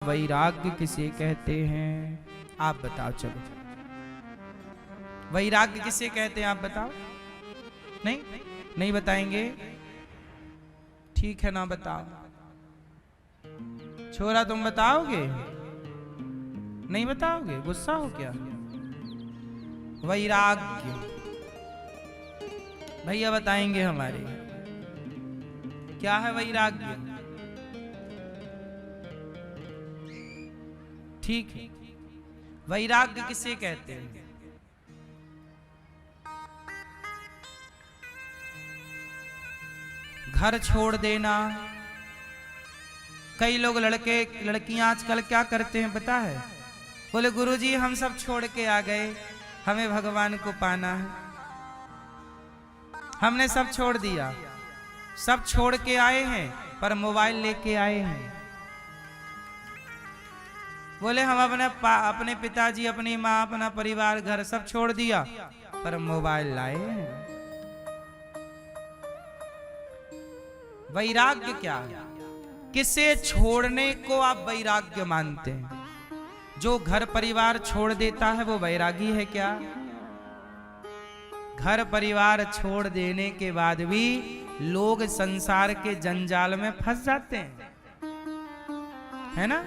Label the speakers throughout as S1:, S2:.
S1: वैराग्य किसे कहते हैं? आप बताओ। चलो, वैराग्य किसे कहते हैं आप बताओ। नहीं नहीं बताएंगे? ठीक है ना, बताओ। छोरा तुम बताओगे? नहीं बताओगे? गुस्सा हो क्या? वैराग्य भैया बताएंगे हमारे, क्या है वैराग्य? ठीक है, वैराग्य किसे कहते हैं? घर छोड़ देना। कई लोग लड़के लड़कियां आजकल क्या करते हैं पता है? बोले गुरुजी हम सब छोड़ के आ गए, हमें भगवान को पाना है, हमने सब छोड़ दिया। सब छोड़ के आए हैं पर मोबाइल लेके आए हैं। बोले हम अपने पिताजी, अपनी माँ, अपना परिवार, घर सब छोड़ दिया पर मोबाइल लाए हैं। वैराग्य क्या है? किसे छोड़ने को आप वैराग्य मानते हैं? जो घर परिवार छोड़ देता है वो वैरागी है क्या? घर परिवार छोड़ देने के बाद भी लोग संसार के जंजाल में फंस जाते हैं, है ना?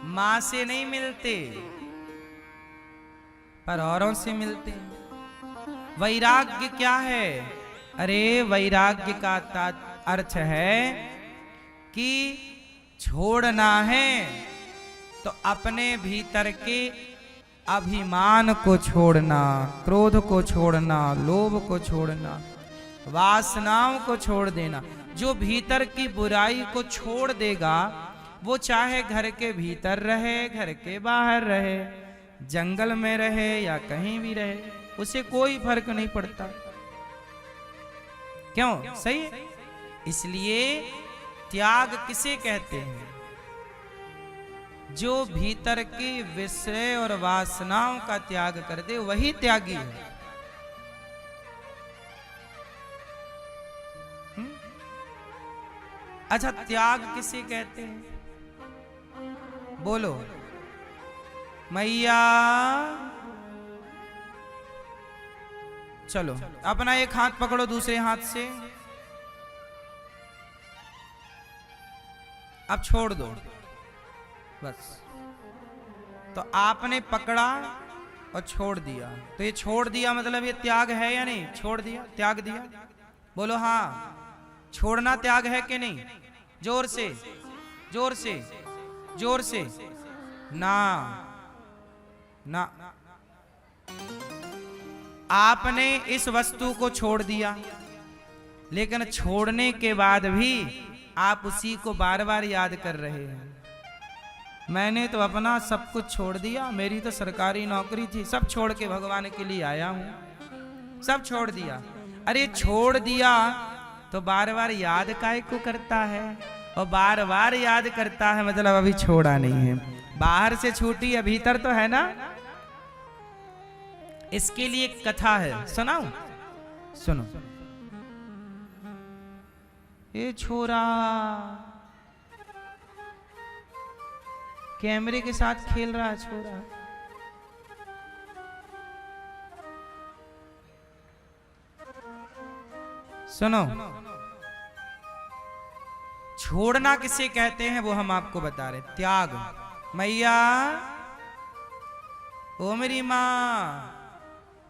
S1: मां से नहीं मिलते पर औरों से मिलते हैं। वैराग्य क्या है? अरे वैराग्य का अर्थ है कि छोड़ना है तो अपने भीतर के अभिमान को छोड़ना, क्रोध को छोड़ना, लोभ को छोड़ना, वासनाओं को छोड़ देना। जो भीतर की बुराई को छोड़ देगा वो चाहे घर के भीतर रहे, घर के बाहर रहे, जंगल में रहे या कहीं भी रहे, उसे कोई फर्क नहीं पड़ता। क्यों? सही है। इसलिए त्याग किसे कहते हैं? जो भीतर की विषय और वासनाओं का त्याग कर दे वही त्यागी है। अच्छा, त्याग किसे कहते हैं? बोलो मैया। चलो अपना एक हाथ पकड़ो, दूसरे हाथ से अब छोड़ दो बस। तो आपने पकड़ा और छोड़ दिया, तो ये छोड़ दिया मतलब ये त्याग है या नहीं? छोड़ दिया, त्याग दिया। बोलो हाँ, छोड़ना त्याग है कि नहीं? जोर से, जोर से, जोर से। ना ना, आपने इस वस्तु को छोड़ दिया, लेकिन छोड़ने के बाद भी आप उसी को बार बार याद कर रहे हैं। मैंने तो अपना सब कुछ छोड़ दिया, मेरी तो सरकारी नौकरी थी, सब छोड़ के भगवान के लिए आया हूं, सब छोड़ दिया। अरे छोड़ दिया तो बार बार याद काहे को करता है? और बार बार याद करता है मतलब अभी छोड़ा नहीं है। बाहर से छूटी है, भीतर तो है ना। इसके लिए एक कथा है, सुनाऊं? सुनो। ये छोरा कैमरे के साथ खेल रहा है, छोरा। सुनो, छोड़ना किसे कहते हैं वो हम आपको बता रहे। त्याग। मैया, ओ मेरी मां,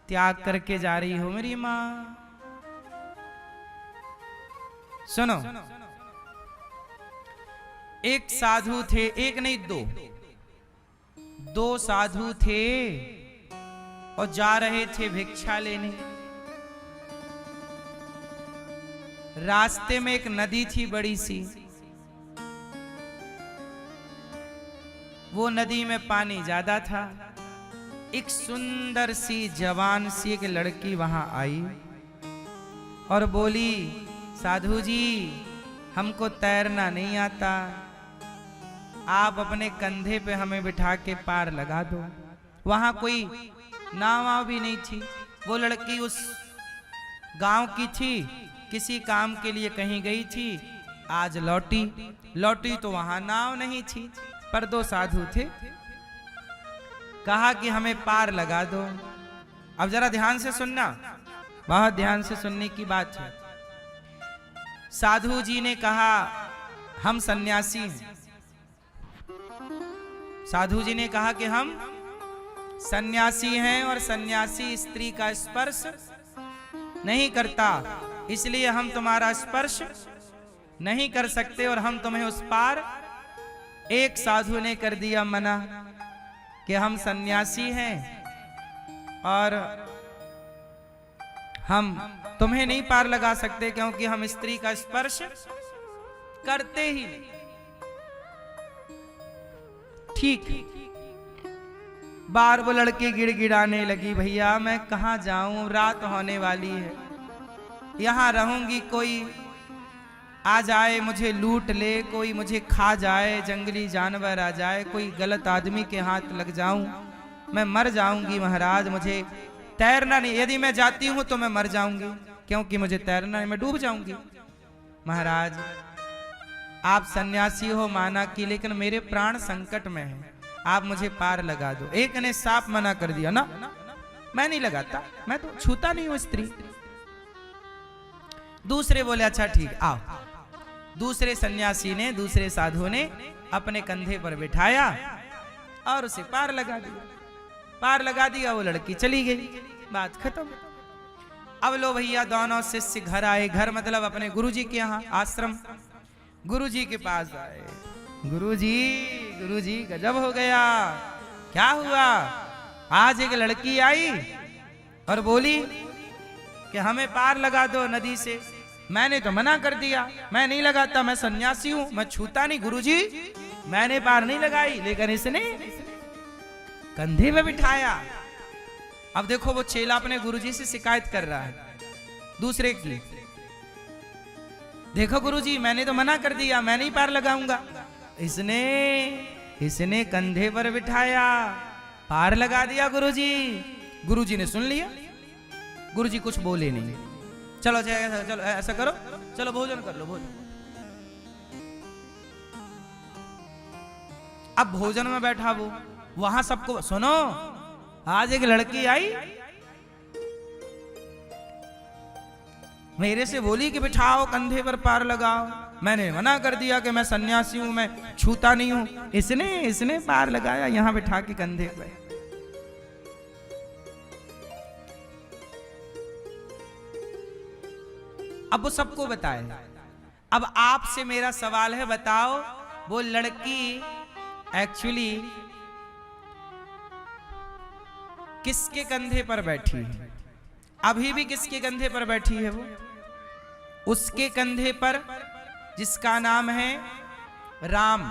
S1: त्याग करके जा रही हो मेरी मां। सुनो, एक साधु थे, एक नहीं दो साधु थे और जा रहे थे भिक्षा लेने। रास्ते में एक नदी थी बड़ी सी, वो नदी में पानी ज्यादा था। एक सुंदर सी जवान सी एक लड़की वहां आई और बोली, साधु जी हमको तैरना नहीं आता, आप अपने कंधे पे हमें बिठा के पार लगा दो। वहां कोई नाव भी नहीं थी। वो लड़की उस गांव की थी, किसी काम के लिए कहीं गई थी, आज लौटी। लौटी तो वहां नाव नहीं थी, पर दो साधु थे। कहा कि हमें पार लगा दो। अब जरा ध्यान से सुनना, बहुत ध्यान से सुनने की बात है। साधु जी ने कहा हम सन्यासी हैं। साधु जी ने कहा कि हम सन्यासी हैं और सन्यासी स्त्री का स्पर्श नहीं करता, इसलिए हम तुम्हारा स्पर्श नहीं कर सकते और हम तुम्हें उस पार। एक साधु ने कर दिया मना कि हम सन्यासी हैं और हम तुम्हें नहीं पार लगा सकते, क्योंकि हम स्त्री का स्पर्श करते ही नहीं। ठीक। बार वो लड़की गिड़गिड़ाने लगी, भैया मैं कहां जाऊं, रात होने वाली है, यहां रहूंगी, कोई आ जाए मुझे लूट ले, कोई मुझे खा जाए, जंगली जानवर आ जाए, कोई गलत आदमी के हाथ लग जाऊं, मैं मर जाऊंगी महाराज, मुझे तैरना नहीं, यदि मैं जाती हूं तो मैं मर जाऊंगी, क्योंकि मुझे तैरना नहीं, मैं डूब जाऊंगी। महाराज आप सन्यासी हो माना कि, लेकिन मेरे प्राण संकट में हैं, आप मुझे पार लगा दो। एक ने साफ मना कर दिया, ना मैं नहीं लगाता, मैं तो छूता नहीं हूं स्त्री। दूसरे बोले अच्छा ठीक आओ। दूसरे सन्यासी ने, दूसरे साधु ने अपने कंधे पर बिठाया और उसे पार लगा दिया। पार लगा दिया, वो लड़की चली गई, बात खत्म। अब लो भैया दोनों शिष्य घर आए, घर मतलब अपने गुरुजी के यहाँ आश्रम। गुरुजी के पास आए, गुरुजी गजब हो गया, क्या हुआ? आज एक लड़की आई और बोली कि हमें पार लगा दो नदी से। मैंने तो मना कर दिया, मैं नहीं लगाता, मैं सन्यासी हूं, मैं छूता नहीं। गुरुजी मैंने पार नहीं लगाई, लेकिन इसने कंधे पे बिठाया। अब देखो वो चेला अपने गुरुजी से शिकायत कर रहा है दूसरे की, देखो गुरुजी मैंने तो मना कर दिया, मैं नहीं पार लगाऊंगा। इसने कंधे पर बिठाया, पार लगा दिया गुरुजी। गुरुजी ने सुन लिया, गुरुजी कुछ बोले नहीं। चलो चलो ऐसा करो, चलो भोजन कर लो, भोजन। अब भोजन में बैठा वो, वहां सबको सुनो, आज एक लड़की आई मेरे से बोली कि बिठाओ कंधे पर पार लगाओ, मैंने मना कर दिया कि मैं सन्यासी हूं, मैं छूता नहीं हूं। इसने पार लगाया यहां बिठा के कंधे पे। अब वो सबको बताए। अब आपसे मेरा सवाल है, बताओ वो लड़की एक्चुअली किसके कंधे पर बैठी है? अभी भी किसके कंधे पर बैठी है वो? उसके कंधे पर जिसका नाम है राम।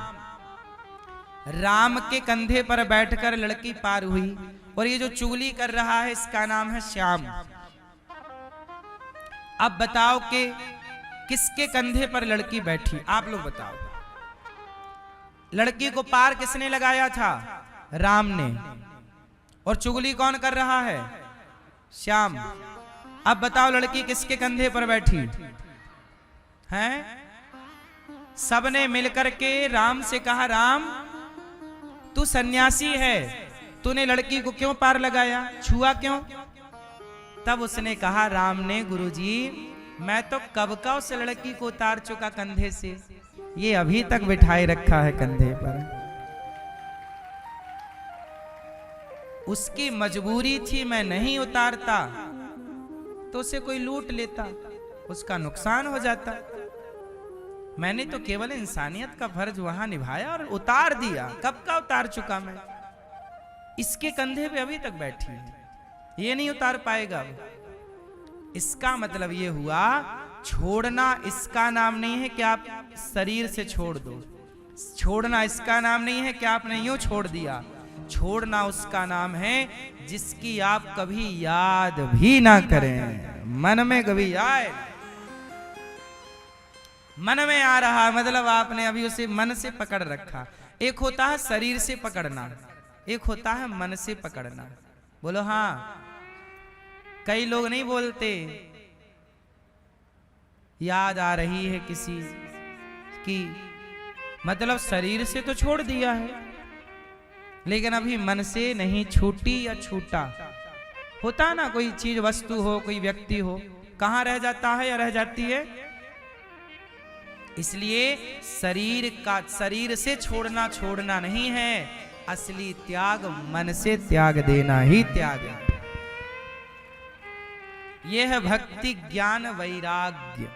S1: राम के कंधे पर बैठकर लड़की पार हुई। और ये जो चुगली कर रहा है इसका नाम है श्याम। अब बताओ कि किसके कंधे पर लड़की बैठी? आप लोग बताओ। लड़की को पार किसने लगाया था? राम ने। और चुगली कौन कर रहा है? श्याम। अब बताओ लड़की किसके कंधे पर बैठी हैं? सबने मिलकर के राम से कहा, राम तू सन्यासी है, तूने लड़की को क्यों पार लगाया, छुआ क्यों? तब उसने कहा, राम ने, गुरुजी मैं तो कब का उस लड़की को उतार चुका कंधे से, ये अभी तक बिठाए रखा है कंधे पर। उसकी मजबूरी थी, मैं नहीं उतारता तो उसे कोई लूट लेता, उसका नुकसान हो जाता। मैंने तो केवल इंसानियत का फर्ज वहां निभाया और उतार दिया। कब का उतार चुका मैं, इसके कंधे पे अभी तक बैठी है, ये नहीं उतार पाएगा। इसका मतलब ये हुआ, छोड़ना इसका नाम नहीं है कि आप शरीर से छोड़ दो। छोड़ना इसका नाम नहीं है कि आपने यूं छोड़ दिया। छोड़ना उसका नाम है जिसकी आप कभी याद भी ना करें, मन में कभी आए। मन में आ रहा मतलब आपने अभी उसे मन से पकड़ रखा। एक होता है शरीर से पकड़ना, एक होता है मन से पकड़ना। बोलो हाँ। कई लोग नहीं बोलते, याद आ रही है किसी, कि मतलब शरीर से तो छोड़ दिया है, लेकिन अभी मन से नहीं छूटी या छूटा। होता ना, कोई चीज वस्तु हो, कोई व्यक्ति हो, कहाँ रह जाता है या रह जाती है। इसलिए शरीर से छोड़ना नहीं है, असली त्याग मन से त्याग देना ही त्याग है। यह है भक्ति ज्ञान वैराग्य।